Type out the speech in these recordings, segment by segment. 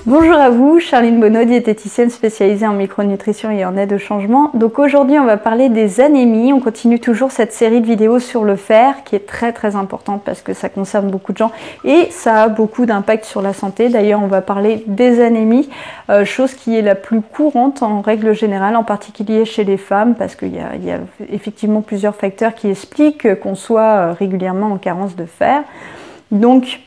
Bonjour à vous, Charline Bonneau, diététicienne spécialisée en micronutrition et en aide au changement. Donc aujourd'hui on va parler des anémies. On continue toujours cette série de vidéos sur le fer qui est très importante parce que ça concerne beaucoup de gens et ça a beaucoup d'impact sur la santé. D'ailleurs on va parler des anémies, chose qui est la plus courante en règle générale, en particulier chez les femmes, parce qu'il y a effectivement plusieurs facteurs qui expliquent qu'on soit régulièrement en carence de fer. Donc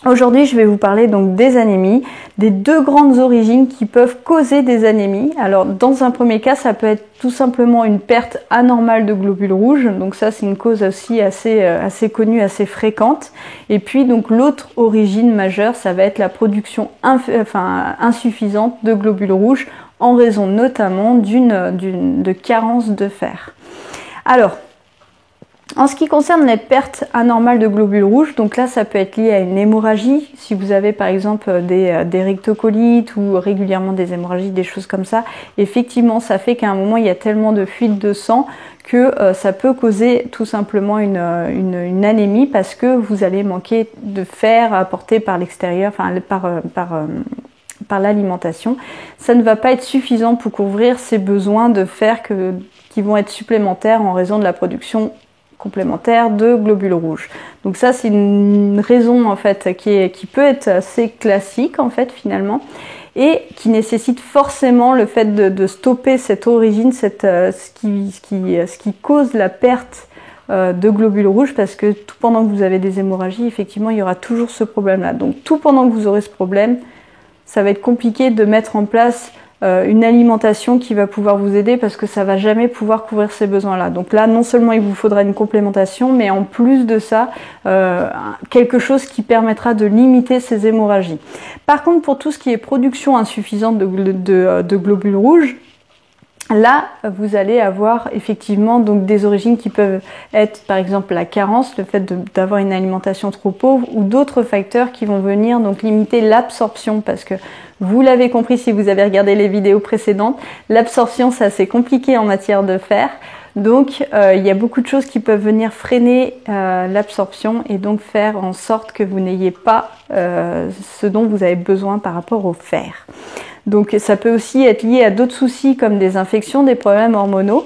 aujourd'hui, je vais vous parler donc des anémies, des deux grandes origines qui peuvent causer des anémies. Alors, dans un premier cas, ça peut être tout simplement une perte anormale de globules rouges. Donc ça, c'est une cause aussi assez connue, assez fréquente. Et puis, donc l'autre origine majeure, ça va être la production insuffisante de globules rouges en raison notamment de carence de fer. Alors, en ce qui concerne les pertes anormales de globules rouges, donc là ça peut être lié à une hémorragie, si vous avez par exemple des rectocolites ou régulièrement des hémorragies, des choses comme ça, effectivement ça fait qu'à un moment il y a tellement de fuite de sang que ça peut causer tout simplement une anémie parce que vous allez manquer de fer apporté par l'extérieur, par l'alimentation. Ça ne va pas être suffisant pour couvrir ces besoins de fer qui vont être supplémentaires en raison de la production complémentaire de globules rouges. Donc ça c'est une raison en fait qui peut être assez classique en fait finalement et qui nécessite forcément le fait de stopper cette origine, ce qui cause la perte de globules rouges, parce que tout pendant que vous avez des hémorragies, effectivement il y aura toujours ce problème là. Donc tout pendant que vous aurez ce problème, ça va être compliqué de mettre en place une alimentation qui va pouvoir vous aider parce que ça va jamais pouvoir couvrir ces besoins-là. Donc là, non seulement il vous faudra une complémentation, mais en plus de ça, quelque chose qui permettra de limiter ces hémorragies. Par contre, pour tout ce qui est production insuffisante de globules rouges, là, vous allez avoir effectivement donc des origines qui peuvent être par exemple la carence, le fait d'avoir une alimentation trop pauvre ou d'autres facteurs qui vont venir donc limiter l'absorption, parce que vous l'avez compris si vous avez regardé les vidéos précédentes, l'absorption c'est assez compliqué en matière de fer. Donc il y a beaucoup de choses qui peuvent venir freiner l'absorption et donc faire en sorte que vous n'ayez pas ce dont vous avez besoin par rapport au fer. Donc ça peut aussi être lié à d'autres soucis comme des infections, des problèmes hormonaux.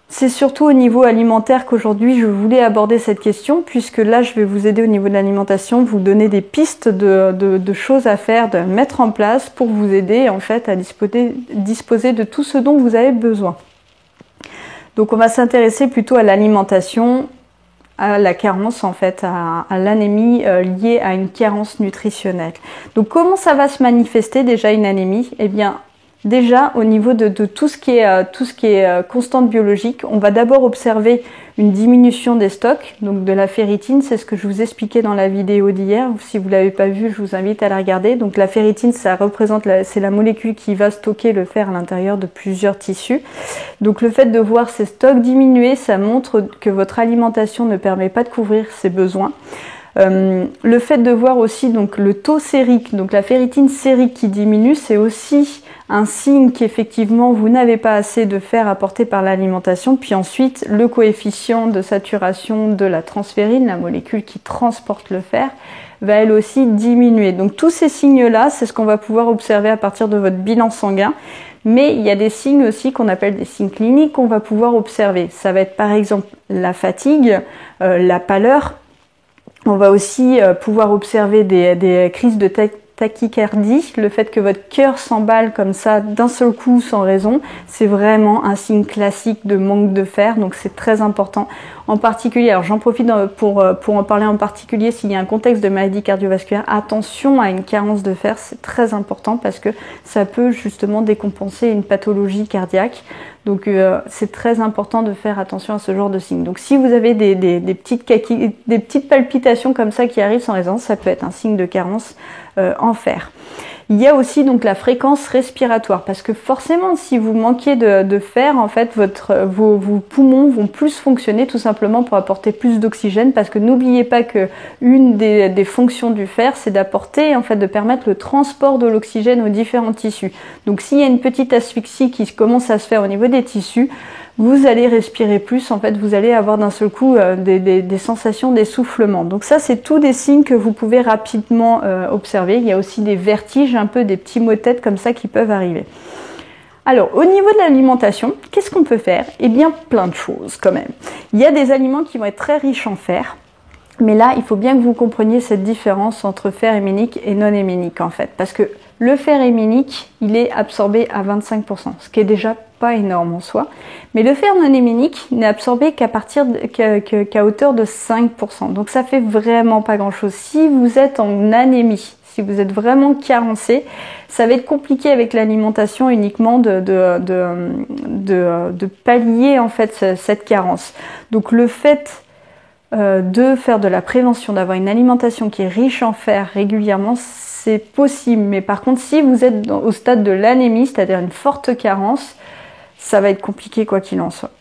C'est surtout au niveau alimentaire qu'aujourd'hui je voulais aborder cette question, puisque là je vais vous aider au niveau de l'alimentation, vous donner des pistes de choses à faire, de mettre en place pour vous aider en fait à disposer de tout ce dont vous avez besoin. Donc on va s'intéresser plutôt à l'alimentation, à la carence en fait, à l'anémie liée à une carence nutritionnelle. Donc comment ça va se manifester déjà une anémie? Eh bien déjà au niveau de tout ce qui est constante biologique, on va d'abord observer une diminution des stocks, donc de la ferritine, c'est ce que je vous expliquais dans la vidéo d'hier. Si vous ne l'avez pas vu, je vous invite à la regarder. Donc la ferritine, c'est la molécule qui va stocker le fer à l'intérieur de plusieurs tissus. Donc le fait de voir ces stocks diminuer, ça montre que votre alimentation ne permet pas de couvrir ses besoins. Le fait de voir aussi donc le taux sérique, donc la ferritine sérique qui diminue, c'est aussi un signe qu'effectivement vous n'avez pas assez de fer apporté par l'alimentation. Puis ensuite le coefficient de saturation de la transférine, la molécule qui transporte le fer, va elle aussi diminuer. Donc tous ces signes-là, c'est ce qu'on va pouvoir observer à partir de votre bilan sanguin. Mais il y a des signes aussi qu'on appelle des signes cliniques qu'on va pouvoir observer. Ça va être par exemple la fatigue, la pâleur. On va aussi pouvoir observer des crises de tachycardie, le fait que votre cœur s'emballe comme ça d'un seul coup sans raison, c'est vraiment un signe classique de manque de fer, donc c'est très important. En particulier, alors j'en profite pour en parler en particulier, s'il y a un contexte de maladie cardiovasculaire, attention à une carence de fer, c'est très important parce que ça peut justement décompenser une pathologie cardiaque. Donc c'est très important de faire attention à ce genre de signes. Donc si vous avez des petites palpitations comme ça qui arrivent sans raison, ça peut être un signe de carence en fer. Il y a aussi donc la fréquence respiratoire, parce que forcément si vous manquez de fer, en fait vos poumons vont plus fonctionner tout simplement pour apporter plus d'oxygène, parce que n'oubliez pas que une des fonctions du fer, c'est d'apporter, en fait, de permettre le transport de l'oxygène aux différents tissus. Donc s'il y a une petite asphyxie qui commence à se faire au niveau des tissus, vous allez respirer plus, en fait, vous allez avoir d'un seul coup des sensations d'essoufflement. Donc ça, c'est tous des signes que vous pouvez rapidement observer. Il y a aussi des vertiges, un peu des petits maux de tête comme ça qui peuvent arriver. Alors, au niveau de l'alimentation, qu'est-ce qu'on peut faire? Eh bien, plein de choses quand même. Il y a des aliments qui vont être très riches en fer. Mais là, il faut bien que vous compreniez cette différence entre fer héminique et non héminique en fait. Parce que le fer héminique, il est absorbé à 25%, ce qui est déjà pas énorme en soi. Mais le fer non héminique n'est absorbé qu'à hauteur de 5%. Donc ça fait vraiment pas grand chose. Si vous êtes en anémie, si vous êtes vraiment carencé, ça va être compliqué avec l'alimentation uniquement de pallier en fait cette carence. Donc le fait de faire de la prévention, d'avoir une alimentation qui est riche en fer régulièrement, c'est possible. Mais par contre, si vous êtes au stade de l'anémie, c'est-à-dire une forte carence, ça va être compliqué quoi qu'il en soit.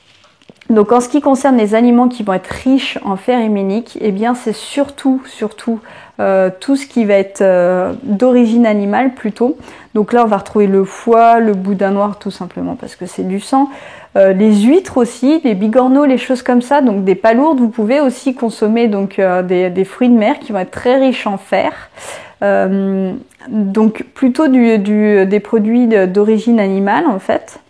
Donc en ce qui concerne les aliments qui vont être riches en fer héminique, eh bien c'est surtout tout ce qui va être d'origine animale plutôt. Donc là on va retrouver le foie, le boudin noir tout simplement parce que c'est du sang. Les huîtres aussi, les bigorneaux, les choses comme ça, donc des palourdes. Vous pouvez aussi consommer donc des fruits de mer qui vont être très riches en fer. Donc plutôt des produits d'origine animale en fait.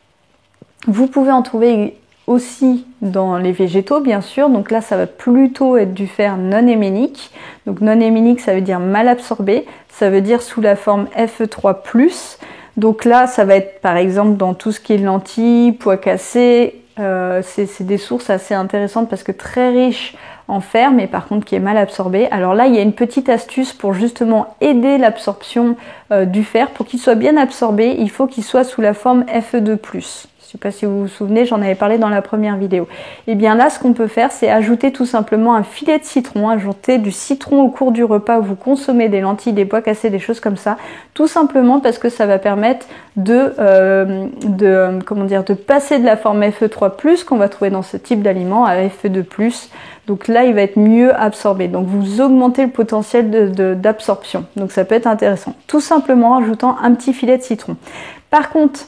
Vous pouvez en trouver aussi dans les végétaux bien sûr, donc là ça va plutôt être du fer non héminique. Donc non héminique ça veut dire mal absorbé, ça veut dire sous la forme Fe3+. Donc là ça va être par exemple dans tout ce qui est lentilles, pois cassés, c'est des sources assez intéressantes parce que très riches en fer mais par contre qui est mal absorbé. Alors là il y a une petite astuce pour justement aider l'absorption du fer. Pour qu'il soit bien absorbé, il faut qu'il soit sous la forme Fe2+. Je ne sais pas si vous vous souvenez, j'en avais parlé dans la première vidéo. Et bien là, ce qu'on peut faire, c'est ajouter tout simplement un filet de citron, ajouter du citron au cours du repas où vous consommez des lentilles, des pois cassés, des choses comme ça. Tout simplement parce que ça va permettre de passer de la forme Fe3+, qu'on va trouver dans ce type d'aliment, à Fe2+. Donc là, il va être mieux absorbé. Donc vous augmentez le potentiel d'absorption. Donc ça peut être intéressant. Tout simplement en ajoutant un petit filet de citron. Par contre,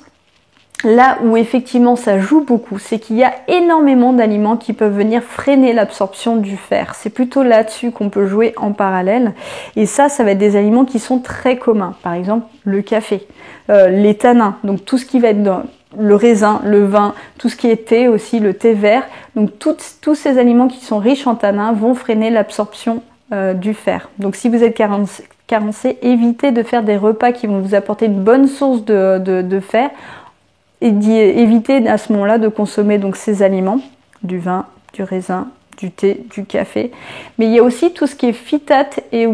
là où effectivement ça joue beaucoup, c'est qu'il y a énormément d'aliments qui peuvent venir freiner l'absorption du fer. C'est plutôt là-dessus qu'on peut jouer en parallèle. Et ça va être des aliments qui sont très communs. Par exemple, le café, les tanins, donc tout ce qui va être dans le raisin, le vin, tout ce qui est thé aussi, le thé vert. Donc tous ces aliments qui sont riches en tanins vont freiner l'absorption du fer. Donc si vous êtes carencé, évitez de faire des repas qui vont vous apporter une bonne source de fer. Et éviter à ce moment-là de consommer donc ces aliments, du vin, du raisin, du thé, du café. Mais il y a aussi tout ce qui est phytate et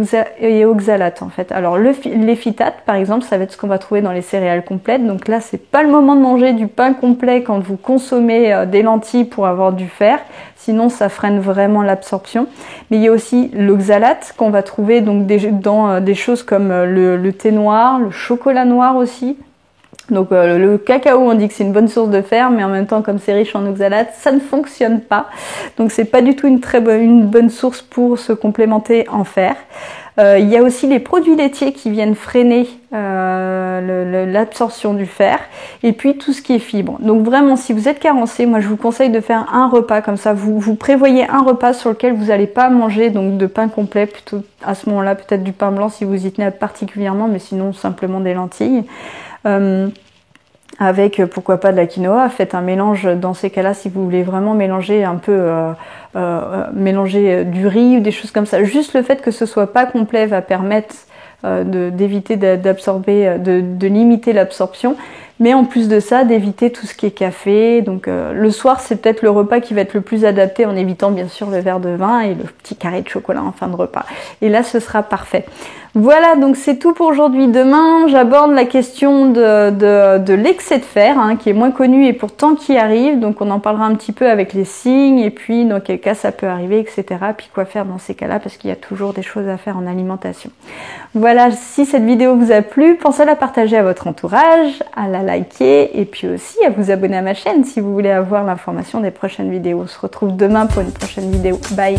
oxalate en fait. Alors les phytates par exemple, ça va être ce qu'on va trouver dans les céréales complètes. Donc là, c'est pas le moment de manger du pain complet quand vous consommez des lentilles pour avoir du fer. Sinon, ça freine vraiment l'absorption. Mais il y a aussi l'oxalate qu'on va trouver donc dans des choses comme le thé noir, le chocolat noir aussi. Donc le cacao, on dit que c'est une bonne source de fer, mais en même temps, comme c'est riche en oxalate, ça ne fonctionne pas. Donc c'est pas du tout une bonne source pour se complémenter en fer. Il y a aussi les produits laitiers qui viennent freiner l'absorption du fer. Et puis tout ce qui est fibres. Donc vraiment, si vous êtes carencé, moi je vous conseille de faire un repas comme ça. Vous prévoyez un repas sur lequel vous n'allez pas manger donc de pain complet, plutôt à ce moment-là peut-être du pain blanc si vous y tenez particulièrement, mais sinon simplement des lentilles. Avec pourquoi pas de la quinoa, faites un mélange dans ces cas-là si vous voulez vraiment mélanger un peu mélanger du riz ou des choses comme ça. Juste le fait que ce soit pas complet va permettre d'éviter d'absorber, de limiter l'absorption, mais en plus de ça d'éviter tout ce qui est café. Donc le soir c'est peut-être le repas qui va être le plus adapté en évitant bien sûr le verre de vin et le petit carré de chocolat en fin de repas. Et là ce sera parfait. Voilà, donc c'est tout pour aujourd'hui. Demain, j'aborde la question de l'excès de fer, hein, qui est moins connu et pourtant qui arrive. Donc on en parlera un petit peu avec les signes et puis dans quel cas ça peut arriver, etc. Puis quoi faire dans ces cas-là, parce qu'il y a toujours des choses à faire en alimentation. Voilà, si cette vidéo vous a plu, pensez à la partager à votre entourage, à la liker et puis aussi à vous abonner à ma chaîne si vous voulez avoir l'information des prochaines vidéos. On se retrouve demain pour une prochaine vidéo. Bye!